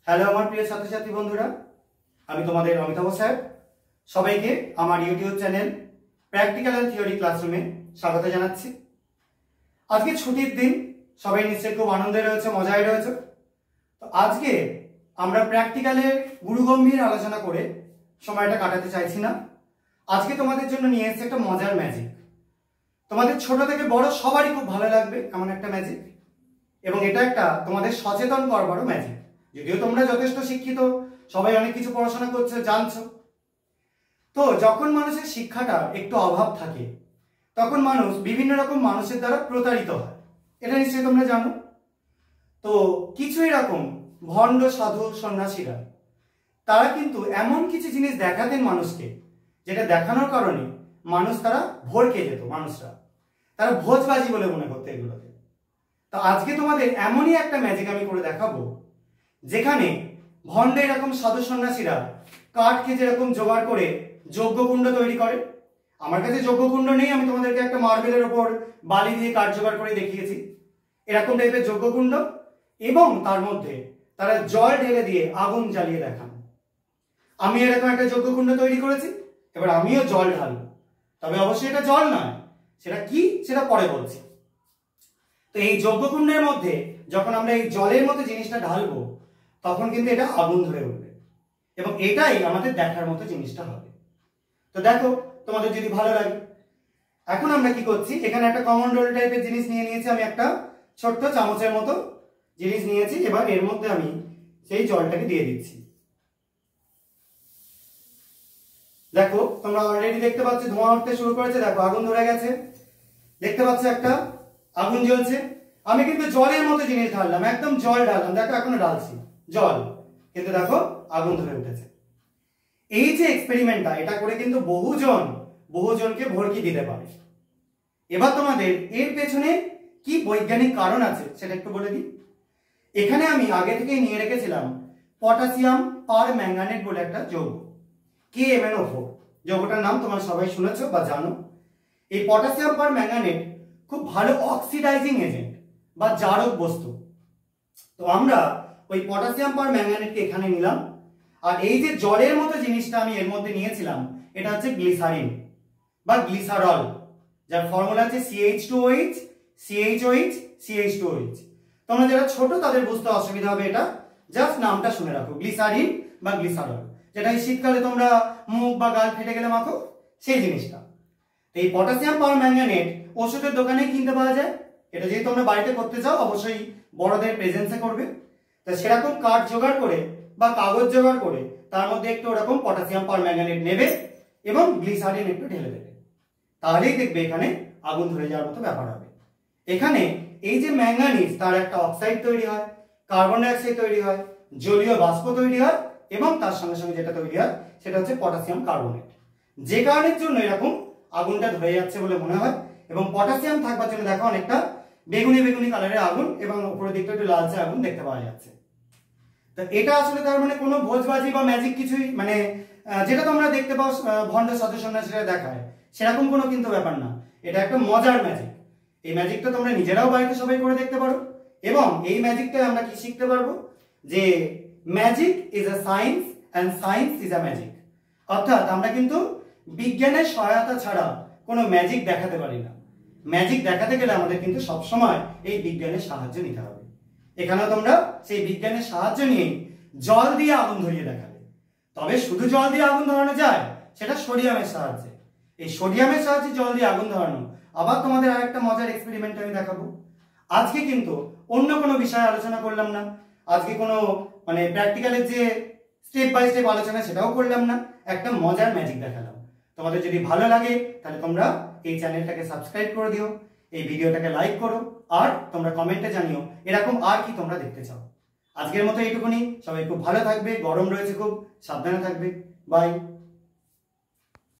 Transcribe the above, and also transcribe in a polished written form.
Hello আমার প্রিয় ছাত্রছাত্রী বন্ধুরা, আমি তোমাদের অমিতাভ স্যার। সবাইকে আমার YouTube channel practical and theory ক্লাসরুমে স্বাগত জানাচ্ছি। আজকে ছুটির দিন, সবাই নিশ্চয়ই খুব আনন্দে রয়েছে, মজায় রয়েছে। তো আজকে আমরা প্র্যাকটিক্যালের গুরুগম্ভীর আলোচনা করে সময়টা কাটাতে চাইছি না। আজকে তোমাদের জন্য নিয়ে এসেছে একটা মজার ম্যাজিক। তোমাদের ছোট থেকে বড় সবারই খুব ভালো লাগবে এমন একটা ম্যাজিক, এবং এটা একটা তোমাদের সচেতন করবারও ম্যাজিক। যদিও তোমরা যথেষ্ট শিক্ষিত, সবাই অনেক কিছু পড়াশোনা করছো, জানছো, তো যখন মানুষের শিক্ষাটা একটু অভাব থাকে তখন মানুষ বিভিন্ন রকম মানুষের দ্বারা প্রতারিত হয়, এটা নিশ্চয়ই তোমরা জানো। তো কিছু এরকম ভণ্ড সাধু সন্ন্যাসীরা তারা কিন্তু এমন কিছু জিনিস দেখাতেন মানুষকে, যেটা দেখানোর কারণে মানুষ তারা ভড়কে যেত, মানুষরা তারা ভোজবাজি বলে মনে করতো এগুলোকে। তো আজকে তোমাদের এমনই একটা ম্যাজিক আমি করে দেখাবো, যেখানে ভণ্ড এরকম সাধু সন্ন্যাসীরা কাঠকে যেরকম জোগাড় করে যজ্ঞকুণ্ড তৈরি করে। আমার কাছে যজ্ঞকুণ্ড নেই, আমি তোমাদেরকে একটা মার্বেলের ওপর বালি দিয়ে কাঠ জোগাড় করে দেখিয়েছি, এরকম টাইপের যজ্ঞকুণ্ড, এবং তার মধ্যে তারা জল ঢেলে দিয়ে আগুন জ্বালিয়ে দেখান। আমি এরকম একটা যজ্ঞকুণ্ড তৈরি করেছি, এবার আমিও জল ঢালবো, তবে অবশ্যই এটা জল নয়, সেটা কি সেটা পরে বলছি। তো এই যজ্ঞকুণ্ডের মধ্যে যখন আমরা এই জলের মতো জিনিসটা ঢালবো তখন কিন্তু এটা আগুন ধরে উঠবে, এবং এটাই আমাদের দেখার মতো জিনিসটা হবে। তো দেখো, তোমাদের যদি ভালো লাগে। এখন আমরা কি করছি, এখানে একটা কমন রোল টাইপের জিনিস নিয়ে নিয়েছি, আমি একটা ছোট্ট চামচের মতো জিনিস নিয়েছি। এবার এর মধ্যে আমি সেই জলটাকে দিয়ে দিচ্ছি। দেখো, তোমরা অলরেডি দেখতে পাচ্ছ ধোঁয়া উঠতে শুরু করেছে, দেখো আগুন ধরে গেছে, দেখতে পাচ্ছ একটা আগুন জ্বলছে। আমি কিন্তু জলের মতো জিনিস ঢাললাম, একদম জল ঢাললাম, দেখো এখনো ঢালছি জল, কিন্তু দেখো আগুন ধরে উঠেছে। এই যে এক্সপেরিমেন্টটা, এটা করে কিন্তু বহুজনকে ভড়কি দিতে পারে। এবার তোমাদের এর পেছনে কি বৈজ্ঞানিক কারণ আছে সেটা একটু বলে দিই। এখানে আমি আগে থেকেই নিয়ে রেখেছিলাম পটাশিয়াম পার ম্যাঙ্গানেট বলে একটা যৌগ, KMnO4। যৌগটার নাম তোমরা সবাই শুনেছো বা জানো। এই পটাশিয়াম পার ম্যাঙ্গানেট খুব ভালো অক্সিডাইজিং এজেন্ট বা জারক বস্তু। তো আমরা ওই পটাশিয়াম পার ম্যাঙ্গানেটকে এখানে নিলাম, আর এই যে জলের মতো জিনিসটা আমি এর মধ্যে নিয়েছিলাম, এটা হচ্ছে গ্লিসারিন বা গ্লিসারল, যার ফর্মুলা হচ্ছে CH2OH CHOH CH2OH। তোমরা যারা ছোট তাদের বুঝতে অসুবিধা হবে, এটা জাস্ট নামটা শুনে রাখো, গ্লিসারিন বা গ্লিসারল, যেটা এই শীতকালে তোমরা মুখ বা গাল ফেটে গেলে মাখো, সেই জিনিসটা। এই পটাশিয়াম পার ম্যাঙ্গানেট ওষুধের দোকানে কিনতে পাওয়া যায়। এটা যদি তোমরা বাড়িতে করতে চাও অবশ্যই বড়দের প্রেজেন্সে করবে। তো সেরকম কাঠ জোগাড় করে বা কাগজ জোগাড় করে তার মধ্যে একটু ওরকম পটাশিয়াম পার ম্যাঙ্গানেট নেবে এবং গ্লিসারিন একটু ঢেলে দেবে, তাহলেই দেখবে এখানে আগুন ধরে যাওয়ার মতো ব্যাপার হবে। এখানে এই যে ম্যাঙ্গানিজ, তার একটা অক্সাইড তৈরি হয়, কার্বন ডাই অক্সাইড তৈরি হয়, জলীয় বাষ্প তৈরি হয়, এবং তার সঙ্গে সঙ্গে যেটা তৈরি হয় সেটা হচ্ছে পটাশিয়াম কার্বনেট, যে কারণের জন্য এরকম আগুনটা ধরে যাচ্ছে বলে মনে হয়। এবং পটাশিয়াম থাকবার জন্য দেখো অনেকটা বেগুনি বেগুনি কালারের আগুন, এবং উপরের দিকটা একটু লালচে আগুন দেখতে পাওয়া যাচ্ছে। তো এটা আসলে তার মানে কোনো ভোজবাজি বা ম্যাজিক কিছুই, মানে যেটা তোমরা দেখতে পাও ভণ্ড সাধু সন্ন্যাসীরা দেখায়, সেরকম কোনো কিন্তু ব্যাপার না। এটা একটা মজার ম্যাজিক। এই ম্যাজিকটা তোমরা নিজেরাও বাড়িতে সবাই করে দেখতে পারো, এবং এই ম্যাজিকটায় আমরা কি শিখতে পারবো, যে magic is a science and science is a magic. অর্থাৎ আমরা কিন্তু বিজ্ঞানের সহায়তা ছাড়া কোনো ম্যাজিক দেখাতে পারি না। ম্যাজিক দেখাতে গেলে আমাদের কিন্তু সবসময় এই বিজ্ঞানের সাহায্য নিতে হবে। এখানেও তোমরা সেই বিজ্ঞানের সাহায্য নিয়ে জল দিয়ে আগুন ধরিয়ে দেখাবে। তবে শুধু জল দিয়ে আগুন ধরানো যায়, সেটা সোডিয়ামের সাহায্যে। এই সোডিয়ামের সাহায্যে জল দিয়ে আগুন ধরানো, আবার তোমাদের আরেকটা মজার এক্সপেরিমেন্ট আমি দেখাবো। আজকে কিন্তু অন্য কোনো বিষয়ে আলোচনা করলাম না, আজকে কোনো মানে প্র্যাকটিক্যালের যে স্টেপ বাই স্টেপ আলোচনা সেটাও করলাম না, একটা মজার ম্যাজিক দেখালাম। তোমাদের যদি ভালো লাগে তাহলে তোমরা এই চ্যানেলটাকে সাবস্ক্রাইব করে দিও, এই ভিডিওটাকে লাইক করো, আর তোমরা কমেন্টে জানিও এরকম আর কি তোমরা দেখতে চাও। আজকের মতো এইটুকুনি, সবাই খুব ভালো থাকবে, গরম রয়েছে খুব, সাবধানে থাকবে, বাই।